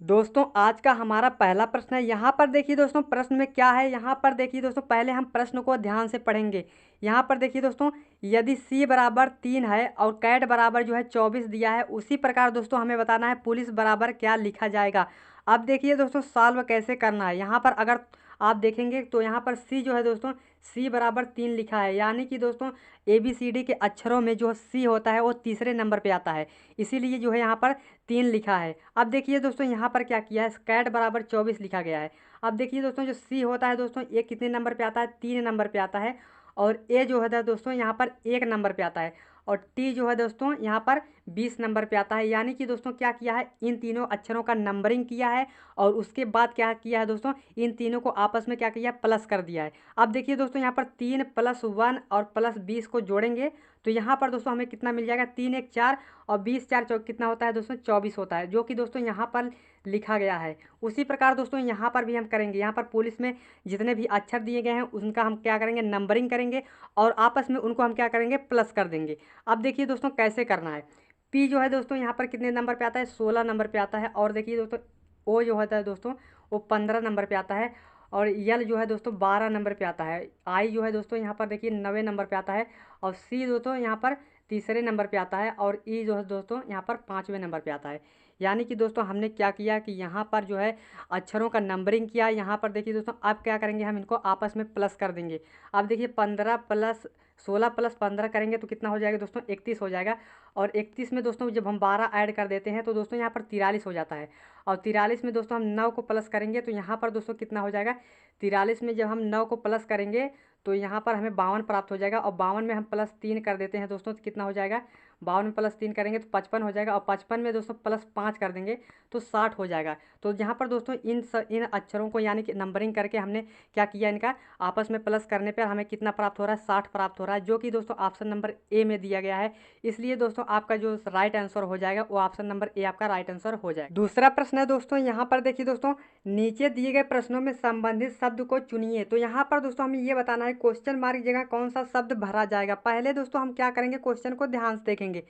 दोस्तों आज का हमारा पहला प्रश्न है। यहाँ पर देखिए दोस्तों प्रश्न में क्या है। यहाँ पर देखिए दोस्तों पहले हम प्रश्न को ध्यान से पढ़ेंगे। यहाँ पर देखिए दोस्तों यदि c बराबर 3 है और कैट बराबर जो है 24 दिया है, उसी प्रकार दोस्तों हमें बताना है पुलिस बराबर क्या लिखा जाएगा। अब देखिए दोस्तों सॉल्व कैसे करना है। यहाँ पर अगर आप देखेंगे तो यहाँ पर c जो है दोस्तों c बराबर 3 लिखा है, यानी कि दोस्तों ABCD के अक्षरों में जो c होता है वो तीसरे नंबर पे आता है, इसीलिए जो है यहाँ पर 3 लिखा है। अब देखिए दोस्तों यहाँ पर क्या किया है, कैट बराबर 24 लिखा गया है। अब देखिए दोस्तों जो सी होता है दोस्तों ये कितने नंबर पे आता है, 3 नंबर पे आता है। और ए जो है दोस्तों यहाँ पर 1 नंबर पे आता है। और टी जो है दोस्तों यहाँ पर 20 नंबर पे आता है। यानी कि दोस्तों क्या किया है, इन तीनों अक्षरों का नंबरिंग किया है और उसके बाद क्या किया है दोस्तों, इन तीनों को आपस में क्या किया, प्लस कर दिया है। अब देखिए दोस्तों यहाँ पर 3 + 1 और प्लस 20 को जोड़ेंगे तो यहाँ पर दोस्तों हमें कितना मिल जाएगा, 3 1 4 और 20 4 कितना होता है दोस्तों, 24 होता है, जो कि दोस्तों यहाँ पर लिखा गया है। उसी प्रकार दोस्तों यहाँ पर भी हम करेंगे। यहाँ पर पुलिस में जितने भी अक्षर दिए गए हैं उनका हम क्या करेंगे, नंबरिंग करेंगे और आपस में उनको हम क्या करेंगे, प्लस कर देंगे। अब देखिए दोस्तों कैसे करना है। पी जो है दोस्तों यहाँ पर कितने नंबर पे आता है, 16 नंबर पे आता है। और देखिए दोस्तों ओ जो होता है दोस्तों वो 15 नंबर पे आता है। और यल जो है दोस्तों 12 नंबर पे आता है। आई जो है दोस्तों यहाँ पर देखिए 9वें नंबर पे आता है। और सी दोस्तों यहाँ पर तीसरे नंबर पे आता है। और ई जो है दोस्तों यहाँ पर 5वें नंबर पे आता है। यानी कि दोस्तों हमने क्या किया कि यहाँ पर जो है अक्षरों का नंबरिंग किया। यहाँ पर देखिए दोस्तों अब क्या करेंगे, हम इनको आपस में प्लस कर देंगे। अब देखिए 15 + 16 + 15 करेंगे तो कितना हो जाएगा दोस्तों, 31 हो जाएगा। और 31 में दोस्तों जब हम 12 ऐड कर देते हैं तो दोस्तों यहाँ पर 43 हो जाता है। और 43 में दोस्तों हम 9 को प्लस करेंगे तो यहाँ पर दोस्तों कितना हो जाएगा, 43 में जब हम 9 को प्लस करेंगे तो यहाँ पर हमें 52 प्राप्त हो जाएगा। और 52 में हम +3 कर देते हैं दोस्तों तो कितना हो जाएगा, 52 में +3 करेंगे तो 55 हो जाएगा। और 55 में दोस्तों +5 कर देंगे तो 60 हो जाएगा। तो यहाँ पर दोस्तों इन अक्षरों को यानी कि नंबरिंग करके हमने क्या किया, इनका आपस में प्लस करने पर हमें कितना प्राप्त हो रहा है, 60 प्राप्त हो रहा है, जो कि दोस्तों ऑप्शन नंबर ए में दिया गया है। इसलिए दोस्तों आपका जो राइट आंसर हो जाएगा वो ऑप्शन नंबर ए आपका राइट आंसर हो जाएगा। दूसरा प्रश्न है दोस्तों, यहाँ पर देखिए दोस्तों नीचे दिए गए प्रश्नों में संबंधित शब्द को चुनिए। तो यहाँ पर दोस्तों हमें ये बताना है क्वेश्चन मार्क जगह कौन सा शब्द भरा जाएगा। पहले दोस्तों हम क्या करेंगे, क्वेश्चन को ध्यान से देखेंगे।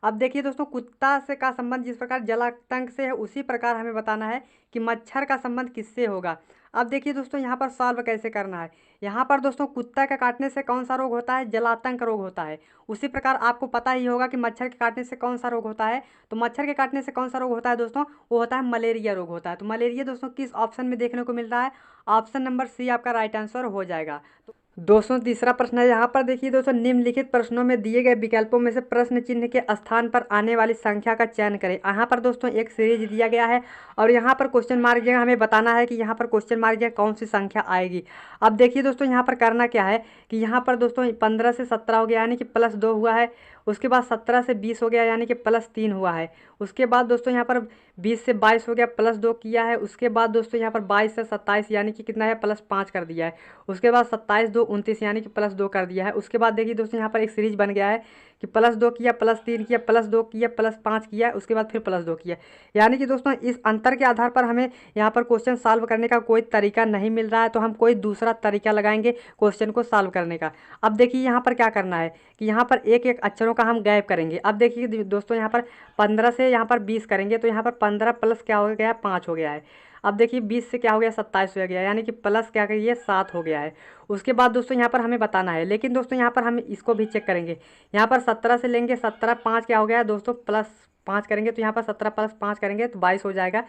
अब देखिए दोस्तों कुत्ता से का संबंध जिस प्रकार जलातंक से है, उसी प्रकार हमें बताना है कि मच्छर का संबंध किससे होगा। अब देखिए दोस्तों यहाँ पर सॉल्व कैसे करना है। यहाँ पर दोस्तों कुत्ता के काटने से कौन सा रोग होता है, जलातंक रोग होता है। उसी प्रकार आपको पता ही होगा कि मच्छर के काटने से कौन सा रोग होता है। तो मच्छर के काटने से कौन सा रोग होता है दोस्तों, वो होता है मलेरिया रोग होता है। तो मलेरिया दोस्तों किस ऑप्शन में देखने को मिल रहा है, ऑप्शन नंबर सी आपका राइट आंसर हो जाएगा। तो दोस्तों तीसरा प्रश्न है। यहाँ पर देखिए दोस्तों निम्नलिखित प्रश्नों में दिए गए विकल्पों में से प्रश्न चिन्ह के स्थान पर आने वाली संख्या का चयन करें। यहाँ पर दोस्तों एक सीरीज दिया गया है और यहाँ पर क्वेश्चन मार्क जगह हमें बताना है कि यहाँ पर क्वेश्चन मार्क जगह कौन सी संख्या आएगी। अब देखिए दोस्तों यहाँ पर करना क्या है कि यहाँ पर दोस्तों 15 से 17 हो गया यानी कि +2 हुआ है। उसके बाद 17 से 20 हो गया यानी कि +3 हुआ है। उसके बाद दोस्तों यहाँ पर 20 से 22 हो गया, +2 किया है। उसके बाद दोस्तों यहाँ पर 22 से 27 यानी कि कितना है, +5 कर दिया है। उसके बाद 27 2 29 यानी कि +2 कर दिया है। उसके बाद देखिए दोस्तों यहाँ पर एक सीरीज बन गया है कि +2 किया, +3 किया, +2 किया, +5 किया, उसके बाद फिर +2 किया। यानी कि दोस्तों इस अंतर के आधार पर हमें यहाँ पर क्वेश्चन सॉल्व करने का कोई तरीका नहीं मिल रहा है, तो हम कोई दूसरा तरीका लगाएंगे क्वेश्चन को सॉल्व करने का। अब देखिए यहाँ पर क्या करना है कि यहाँ पर एक एक अक्षरों का हम गैप करेंगे। अब देखिए दोस्तों यहाँ पर 15 से यहाँ पर 20 करेंगे तो यहाँ पर 15 प्लस क्या हो गया, 5 हो गया है। अब देखिए 20 से क्या हो गया, 27 हो गया, यानी कि प्लस क्या करिए 7 हो गया है। उसके बाद दोस्तों यहाँ पर हमें बताना है, लेकिन दोस्तों यहाँ पर हम इसको भी चेक करेंगे। यहाँ पर 17 से लेंगे, 17 5 क्या हो गया दोस्तों, +5 करेंगे तो यहाँ पर 17 + 5 करेंगे तो 22 हो जाएगा।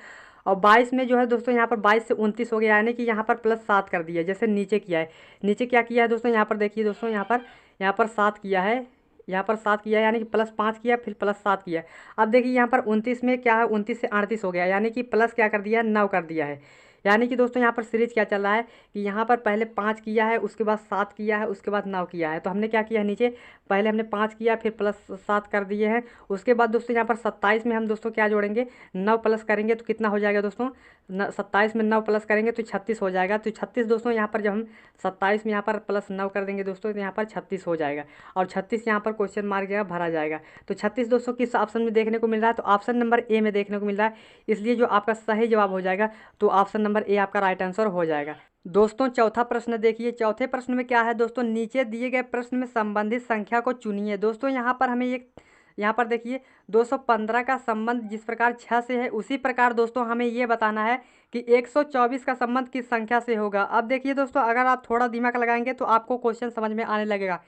और 22 में जो है दोस्तों यहाँ पर 22 से 29 हो गया, यानी कि यहाँ पर +7 कर दिया जैसे नीचे किया है। नीचे क्या किया है दोस्तों, यहाँ पर देखिए दोस्तों यहाँ पर 7 किया है, यहाँ पर 7 किया है, यानी कि +5 किया फिर +7 किया। अब देखिए यहाँ पर 29 में क्या है, 29 से 38 हो गया, यानी कि प्लस क्या कर दिया है, 9 कर दिया है। यानी कि दोस्तों यहाँ पर सीरीज क्या चल रहा है कि यहाँ पर पहले 5 किया है, उसके बाद 7 किया है, उसके बाद 9 किया है। तो हमने क्या किया है, नीचे पहले हमने 5 किया फिर +7 कर दिए हैं। उसके बाद दोस्तों यहाँ पर 27 में हम दोस्तों क्या जोड़ेंगे, 9 प्लस करेंगे तो कितना हो जाएगा दोस्तों, 27 में 9 प्लस करेंगे तो 36 हो जाएगा। तो 36 दोस्तों यहाँ पर जब हम 27 में यहाँ पर +9 कर देंगे दोस्तों तो यहाँ पर 36 हो जाएगा। और 36 यहाँ पर क्वेश्चन मार्क जगह भरा जाएगा। तो 36 दोस्तों किस ऑप्शन में देखने को मिल रहा है, तो ऑप्शन नंबर ए में देखने को मिल रहा है। इसलिए जो आपका सही जवाब हो जाएगा तो ऑप्शन नंबर ए आपका राइट आंसर हो जाएगा। दोस्तों चौथा प्रश्न देखिए, चौथे प्रश्न में क्या है दोस्तों, नीचे दिए गए प्रश्न में संबंधित संख्या को चुनिए। दोस्तों यहाँ पर हमें एक यहाँ पर देखिए 215 का संबंध जिस प्रकार 6 से है, उसी प्रकार दोस्तों हमें ये बताना है कि 124 का संबंध किस संख्या से होगा। अब देखिए दोस्तों, अगर आप थोड़ा दिमाग लगाएंगे तो आपको क्वेश्चन समझ में आने लगेगा।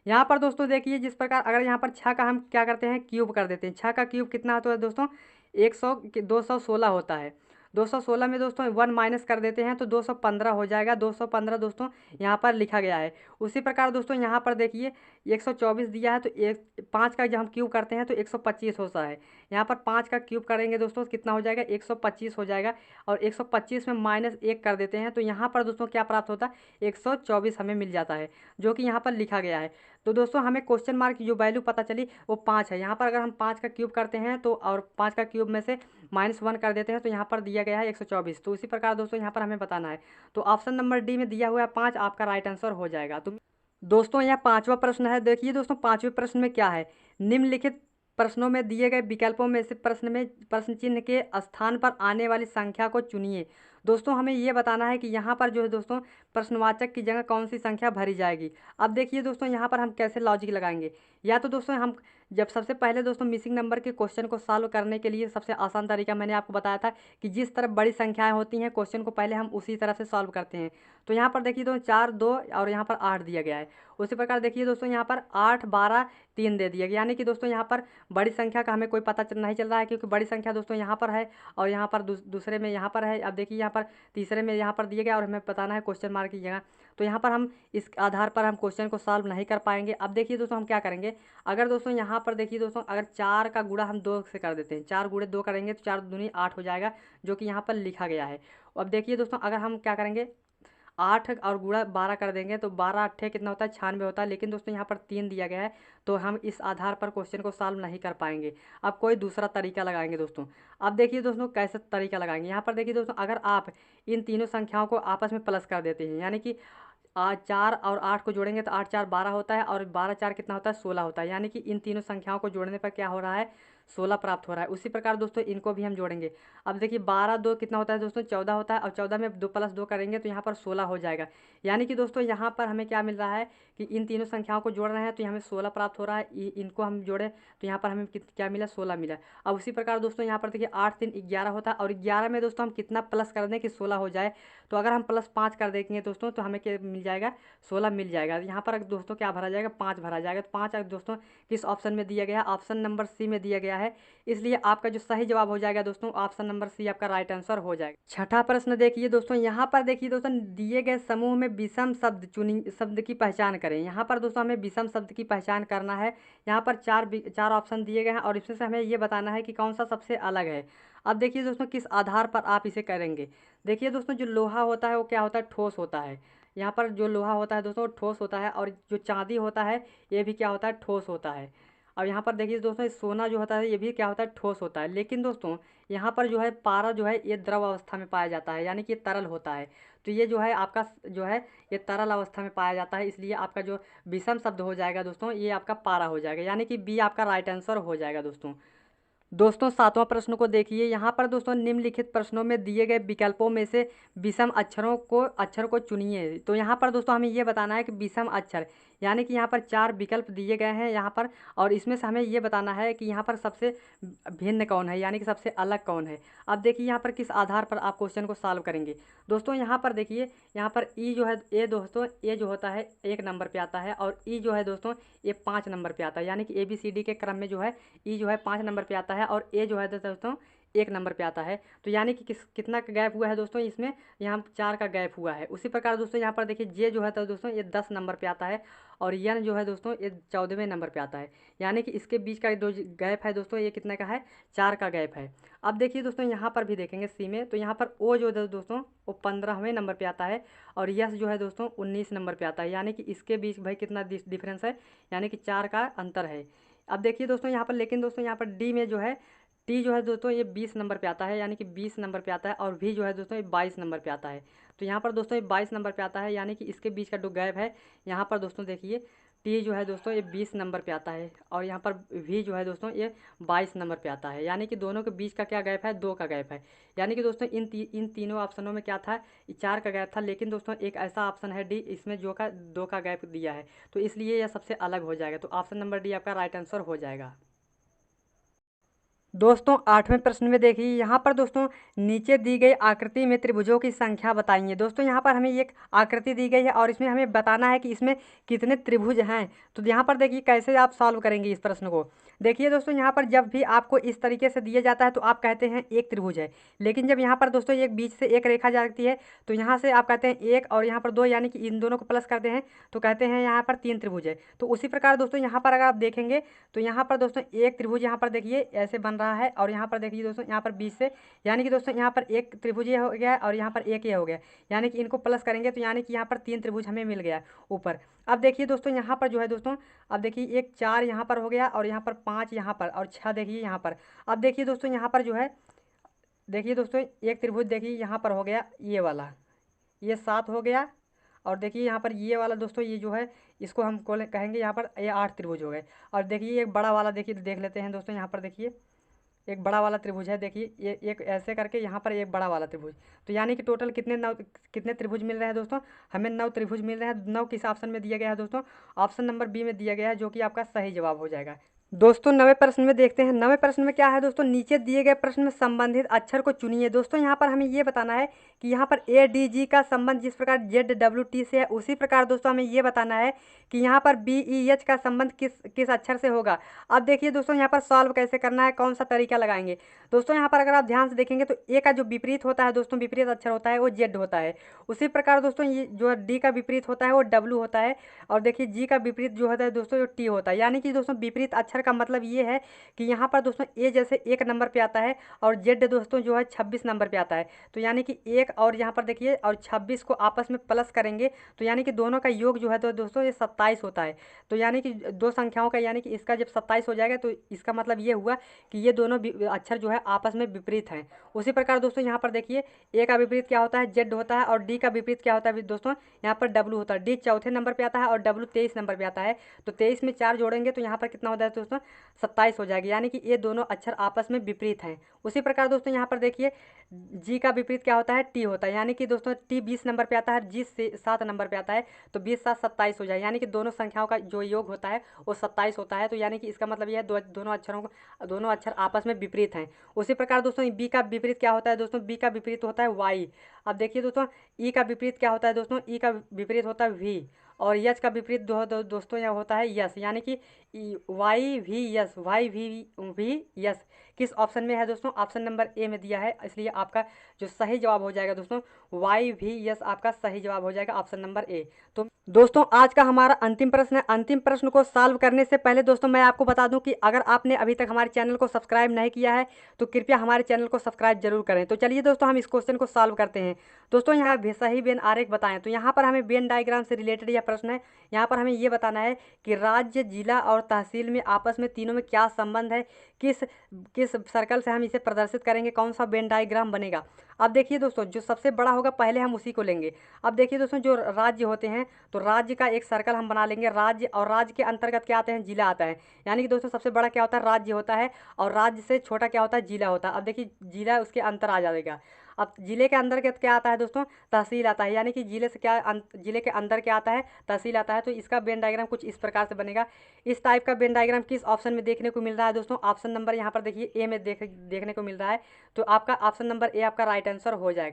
यहाँ पर दोस्तों देखिए, जिस प्रकार अगर यहाँ पर 6 का हम क्या करते हैं, क्यूब कर देते हैं। 6 का क्यूब कितना होता है दोस्तों, 216 होता है। 216 में दोस्तों 1 माइनस कर देते हैं तो 215 हो जाएगा। 215 दोस्तों यहाँ पर लिखा गया है। उसी प्रकार दोस्तों यहाँ पर देखिए 124 दिया है, तो 5 का जब हम क्यूब करते हैं तो 125 होता है। यहाँ पर 5 का क्यूब करेंगे दोस्तों कितना हो जाएगा, 125 हो जाएगा। और 125 में -1 कर देते हैं तो यहाँ पर दोस्तों क्या प्राप्त होता है, 124 हमें मिल जाता है, जो कि यहाँ पर लिखा गया है। तो दोस्तों हमें क्वेश्चन मार्क की जो वैल्यू पता चली वो 5 है। यहाँ पर अगर हम 5 का क्यूब करते हैं तो, और 5 का क्यूब में से -1 कर देते हैं तो यहाँ पर दिया गया है 124। तो उसी प्रकार दोस्तों यहाँ पर हमें बताना है। तो ऑप्शन नंबर डी में दिया हुआ है 5 आपका राइट आंसर हो जाएगा। तो दोस्तों यहाँ पांचवा प्रश्न है। देखिए दोस्तों, पांचवें प्रश्न में क्या है, निम्नलिखित प्रश्नों में दिए गए विकल्पों में से प्रश्न चिन्ह के स्थान पर आने वाली संख्या को चुनिए। दोस्तों हमें ये बताना है कि यहाँ पर जो है दोस्तों प्रश्नवाचक की जगह कौन सी संख्या भरी जाएगी। अब देखिए दोस्तों, यहाँ पर हम कैसे लॉजिक लगाएंगे। या तो दोस्तों हम जब सबसे पहले दोस्तों मिसिंग नंबर के क्वेश्चन को सॉल्व करने के लिए सबसे आसान तरीका मैंने आपको बताया था कि जिस तरफ बड़ी संख्याएं होती हैं क्वेश्चन को पहले हम उसी तरफ से सॉल्व करते हैं। तो यहाँ पर देखिए दोस्तों 4, 2 और यहाँ पर 8 दिया गया है। उसी प्रकार देखिए दोस्तों यहाँ पर 8, 12, 3 दे दिया गया, यानी कि दोस्तों यहाँ पर बड़ी संख्या का हमें कोई पता नहीं चल रहा है, क्योंकि बड़ी संख्या दोस्तों यहाँ पर है और यहाँ पर दूसरे में यहाँ पर है। अब देखिए यहाँ पर तीसरे में यहाँ पर दिया गया और हमें बताना है क्वेश्चन मार्क की जगह। तो यहाँ पर हम इस आधार पर हम क्वेश्चन को सॉल्व नहीं कर पाएंगे। अब देखिए दोस्तों हम क्या करेंगे, अगर दोस्तों यहाँ पर देखिए दोस्तों अगर 4 का गुणा हम 2 से कर देते हैं, 4 गुणे 2 करेंगे तो 4 दूनी 8 हो जाएगा, जो कि यहाँ पर लिखा गया है। अब देखिए दोस्तों अगर हम क्या करेंगे, 8 और गुणा 12 कर देंगे तो 12 8 कितना होता है, 96 होता है। लेकिन दोस्तों यहाँ पर 3 दिया गया है तो हम इस आधार पर क्वेश्चन को सॉल्व नहीं कर पाएंगे। अब कोई दूसरा तरीका लगाएंगे दोस्तों। अब देखिए दोस्तों कैसे तरीका लगाएंगे, यहाँ पर देखिए दोस्तों अगर आप इन तीनों संख्याओं को आपस में प्लस कर देते हैं, यानी कि 4 और 8 को जोड़ेंगे तो 8 4 12 होता है और 12 4 कितना होता है, 16 होता है। यानी कि इन तीनों संख्याओं को जोड़ने पर क्या हो रहा है, 16 प्राप्त हो रहा है। उसी प्रकार दोस्तों इनको भी हम जोड़ेंगे। अब देखिए 12 2 कितना होता है दोस्तों, 14 होता है और 14 में 2 + 2 करेंगे तो यहाँ पर 16 हो जाएगा। यानी कि दोस्तों यहाँ पर हमें क्या मिल रहा है कि इन तीनों संख्याओं को जोड़ रहे हैं तो हमें 16 प्राप्त हो रहा है। इनको हम जोड़े तो यहाँ पर हमें क्या मिला, 16 मिला। अब उसी प्रकार दोस्तों यहाँ पर देखिए 8 3 11 होता है और 11 में दोस्तों हम कितना प्लस कर दें कि 16 हो जाए। तो अगर हम +5 कर देंगे दोस्तों तो हमें क्या मिल जाएगा, 16 मिल जाएगा। यहाँ पर दोस्तों क्या भरा जाएगा, 5 भरा जाएगा। तो 5 दोस्तों किस ऑप्शन में दिया गया है, ऑप्शन नंबर सी में दिया गया है। इसलिए आपका जो सही जवाब हो जाएगा दोस्तों ऑप्शन नंबर सी आपका राइट आंसर हो जाएगा। छठा प्रश्न देखिए दोस्तों, यहाँ पर देखिए दोस्तों दिए गए समूह में विषम शब्द की पहचान करें। यहाँ पर दोस्तों हमें विषम शब्द की पहचान करना है। यहाँ पर चार ऑप्शन दिए गए हैं और इसमें से हमें ये बताना है कि कौन सा सबसे अलग है। अब देखिए दोस्तों किस आधार पर आप इसे करेंगे। देखिए दोस्तों जो लोहा होता है वो क्या होता है, ठोस होता है। यहाँ पर जो लोहा होता है दोस्तों ठोस होता है और जो चांदी होता है ये भी क्या होता है, ठोस होता है। और यहाँ पर देखिए दोस्तों सोना जो होता है ये भी क्या होता है, ठोस होता है। लेकिन दोस्तों यहाँ पर जो है पारा जो है ये द्रव अवस्था में पाया जाता है, यानी कि तरल होता है। तो ये जो है आपका जो है ये तरल अवस्था में पाया जाता है, इसलिए आपका जो विषम शब्द हो जाएगा दोस्तों ये आपका पारा हो जाएगा, यानी कि बी आपका राइट आंसर हो जाएगा दोस्तों। दोस्तों सातवां प्रश्न को देखिए। यहाँ पर दोस्तों निम्नलिखित प्रश्नों में दिए गए विकल्पों में से विषम अक्षर को चुनिए। तो यहाँ पर दोस्तों हमें ये बताना है कि विषम अक्षर, यानी कि यहाँ पर 4 विकल्प दिए गए हैं यहाँ पर, और इसमें से हमें ये बताना है कि यहाँ पर सबसे भिन्न कौन है, यानी कि सबसे अलग कौन है। अब देखिए यहाँ पर किस आधार पर आप क्वेश्चन को सॉल्व करेंगे। दोस्तों यहाँ पर देखिए, यहाँ पर ई जो है ए दोस्तों ए जो होता है 1 नंबर पे आता है और ई जो है दोस्तों ये 5 नंबर पे आता है, यानी कि ABCD के क्रम में जो है ई जो है 5 नंबर पे आता है और ए जो है दोस्तों 1 नंबर पे आता है। तो यानी कि कितना का गैप हुआ है दोस्तों, इसमें यहाँ 4 का गैप हुआ है। उसी प्रकार दोस्तों यहाँ पर देखिए जे जो है तो दोस्तों ये 10 नंबर पे आता है और यन जो है दोस्तों ये 14वें नंबर पे आता है, यानी कि इसके बीच का जो गैप है दोस्तों ये कितने का है, 4 का गैप है। अब देखिए दोस्तों यहाँ पर भी देखेंगे सी में, तो यहाँ पर ओ जो है दोस्तों वो 15वें नंबर पे आता है और यस जो है दोस्तों 19 नंबर पे आता है, यानी कि इसके बीच भाई कितना डिफरेंस है, यानी कि 4 का अंतर है। अब देखिए दोस्तों यहाँ पर, लेकिन दोस्तों यहाँ पर डी में जो है टी जो है दोस्तों ये 20 नंबर पे आता है, यानी कि 20 नंबर पे आता है और भी जो है दोस्तों ये 22 नंबर पे आता है। तो यहाँ पर दोस्तों ये 22 नंबर पे आता है, यानी कि इसके बीच का जो गैप है यहाँ पर दोस्तों देखिए टी जो है दोस्तों ये 20 नंबर पे आता है और यहाँ पर वी जो है दोस्तों ये 22 नंबर पे आता है, यानी कि दोनों के बीच का क्या गैप है, 2 का गैप है। यानी कि दोस्तों इन तीनों ऑप्शनों में क्या था, 4 का गैप था, लेकिन दोस्तों एक ऐसा ऑप्शन है डी इसमें जो का 2 का गैप दिया है, तो इसलिए यह सबसे अलग हो जाएगा। तो ऑप्शन नंबर डी आपका राइट आंसर हो जाएगा। दोस्तों 8वें प्रश्न में देखिए यहाँ पर दोस्तों नीचे दी गई आकृति में त्रिभुजों की संख्या बताइए। दोस्तों यहाँ पर हमें एक आकृति दी गई है और इसमें हमें बताना है कि इसमें कितने त्रिभुज हैं। तो यहाँ पर देखिए कैसे आप सॉल्व करेंगे इस प्रश्न को। देखिए दोस्तों यहाँ पर जब भी आपको इस तरीके से दिया जाता है तो आप कहते हैं एक त्रिभुज है, लेकिन जब यहाँ पर दोस्तों एक बीच से एक रेखा जाती है तो यहाँ से आप कहते हैं एक और यहाँ पर दो, यानी कि इन दोनों को प्लस करते हैं तो कहते हैं यहाँ पर 3 त्रिभुज है। तो उसी प्रकार दोस्तों यहाँ पर अगर आप देखेंगे तो यहाँ पर दोस्तों एक त्रिभुज यहाँ पर देखिए ऐसे बन रहा है और यहाँ पर देखिए दोस्तों यहाँ पर बीच से, यानी कि दोस्तों यहाँ पर एक त्रिभुज ये हो गया और यहाँ पर एक ये हो गया, यानी कि इनको प्लस करेंगे तो यानी कि यहाँ पर 3 त्रिभुज हमें मिल गया ऊपर। अब देखिए दोस्तों यहाँ पर जो है दोस्तों, अब देखिए एक 4 यहाँ पर हो गया और यहाँ पर 5 यहाँ पर और 6 देखिए यहाँ पर। अब देखिए दोस्तों यहाँ पर जो है, देखिए दोस्तों एक त्रिभुज देखिए यहाँ पर हो गया ये वाला, ये 7 हो गया और देखिए यहाँ पर ये वाला दोस्तों ये जो है इसको हम कहेंगे यहाँ पर ये 8 त्रिभुज हो गए। और देखिए एक बड़ा वाला देखिए देख लेते हैं दोस्तों, यहाँ पर देखिए एक बड़ा वाला त्रिभुज है, देखिए ये एक ऐसे करके यहाँ पर एक बड़ा वाला त्रिभुज। तो यानी कि टोटल कितने त्रिभुज मिल रहे हैं दोस्तों, हमें 9 त्रिभुज मिल रहे हैं। 9 किस ऑप्शन में दिया गया है दोस्तों, ऑप्शन नंबर बी में दिया गया है, जो कि आपका सही जवाब हो जाएगा। दोस्तों 9वें प्रश्न में देखते हैं। 9वें प्रश्न में क्या है दोस्तों, नीचे दिए गए प्रश्न में संबंधित अक्षर को चुनिए। दोस्तों यहाँ पर हमें ये बताना है कि यहाँ पर ए डी जी का संबंध जिस प्रकार जेड डब्ल्यू टी से है, उसी प्रकार दोस्तों हमें ये बताना है कि यहाँ पर बी ई एच का संबंध किस किस अक्षर से होगा। अब देखिए दोस्तों यहाँ पर सॉल्व कैसे करना है, कौन सा तरीका लगाएंगे। दोस्तों यहाँ पर अगर आप ध्यान से देखेंगे तो ए का जो विपरीत होता है दोस्तों, विपरीत अक्षर होता है वो जेड होता है। उसी प्रकार दोस्तों ये जो डी का विपरीत होता है वो डब्ल्यू होता है। और देखिए जी का विपरीत जो होता है दोस्तों जो टी होता है। यानी कि दोस्तों विपरीत अक्षर का मतलब ये है कि यहाँ पर दोस्तों ए जैसे 1 नंबर पे आता है और जेड दोस्तों जो है 26 नंबर पे आता है। तो यानी कि 1 और यहाँ पर देखिए और 26 को आपस में प्लस करेंगे तो यानी कि दोनों का योग जो है तो दोस्तों ये 27 होता है। तो यानी कि दो संख्याओं का, यानी कि इसका जब 27 हो जाएगा तो इसका मतलब ये हुआ कि ये दोनों अक्षर जो है आपस में विपरीत हैं। उसी प्रकार दोस्तों यहाँ पर देखिए ए का विपरीत क्या होता है, जेड होता है, और डी का विपरीत क्या होता है दोस्तों, यहाँ पर डब्ल्यू होता है। डी चौथे नंबर पे आता है और डब्ल्यू 23 नंबर पे आता है। तो 23 में 4 जोड़ेंगे तो यहाँ पर कितना होता है दोस्तों, 27 हो जाएगी। यानी कि ये दोनों अक्षर आपस में विपरीत हैं। उसी प्रकार दोस्तों यहाँ पर देखिए जी का विपरीत क्या होता है, टी होता है। यानी कि दोस्तों टी 20 नंबर पे आता है, जी से 7 नंबर पे आता है। तो 20 7 27 हो जाए, यानी कि दोनों संख्याओं का जो योग होता है वो 27 होता है। तो यानी कि इसका मतलब यह है दोनों अक्षर आपस में विपरीत हैं। उसी प्रकार दोस्तों बी का विपरीत क्या होता है दोस्तों, बी का विपरीत होता है वाई। अब देखिए दोस्तों ई का विपरीत क्या होता है दोस्तों, ई का विपरीत होता है वी। और यस का विपरीत दोस्तों यहाँ होता है यस। यानी कि Y V S, Y V S किस ऑप्शन में है दोस्तों, ऑप्शन नंबर ए में दिया है। इसलिए आपका जो सही जवाब हो जाएगा दोस्तों वाई वी यस आपका सही जवाब हो जाएगा, ऑप्शन नंबर ए। तो दोस्तों आज का हमारा अंतिम प्रश्न है। अंतिम प्रश्न को सॉल्व करने से पहले दोस्तों मैं आपको बता दूं कि अगर आपने अभी तक हमारे चैनल को सब्सक्राइब नहीं किया है तो कृपया हमारे चैनल को सब्सक्राइब जरूर करें। तो चलिए दोस्तों हम इस क्वेश्चन को सॉल्व करते हैं। दोस्तों यहाँ सही वेन आरेख बताएं। तो यहाँ पर हमें वेन डायग्राम से रिलेटेड यह प्रश्न है। यहाँ पर हमें ये बताना है कि राज्य, जिला और तहसील में आपस में तीनों में क्या संबंध है, किस किस सर्कल से हम इसे प्रदर्शित करेंगे, कौन सा वेन डायग्राम बनेगा। अब देखिए दोस्तों जो सबसे बड़ा होगा पहले हम उसी को लेंगे। अब देखिए दोस्तों जो राज्य होते हैं तो राज्य का एक सर्कल हम बना लेंगे राज्य, और राज्य के अंतर्गत क्या आते हैं, जिला आता है। यानी कि दोस्तों सबसे बड़ा क्या होता है, राज्य होता है, और राज्य से छोटा क्या होता है, जिला होता है। अब देखिए जिला उसके अंतर आ जाएगा। अब जिले के अंदर क्या आता है दोस्तों, तहसील आता है। यानी कि जिले से क्या जिले के अंदर क्या आता है, तहसील आता है। तो इसका वेन डायग्राम कुछ इस प्रकार से बनेगा। इस टाइप का वेन डायग्राम किस ऑप्शन में देखने को मिल रहा है दोस्तों, ऑप्शन नंबर यहाँ पर देखिए ए में देखने को मिल रहा है। तो आपका ऑप्शन नंबर ए आपका राइट आंसर हो जाएगा।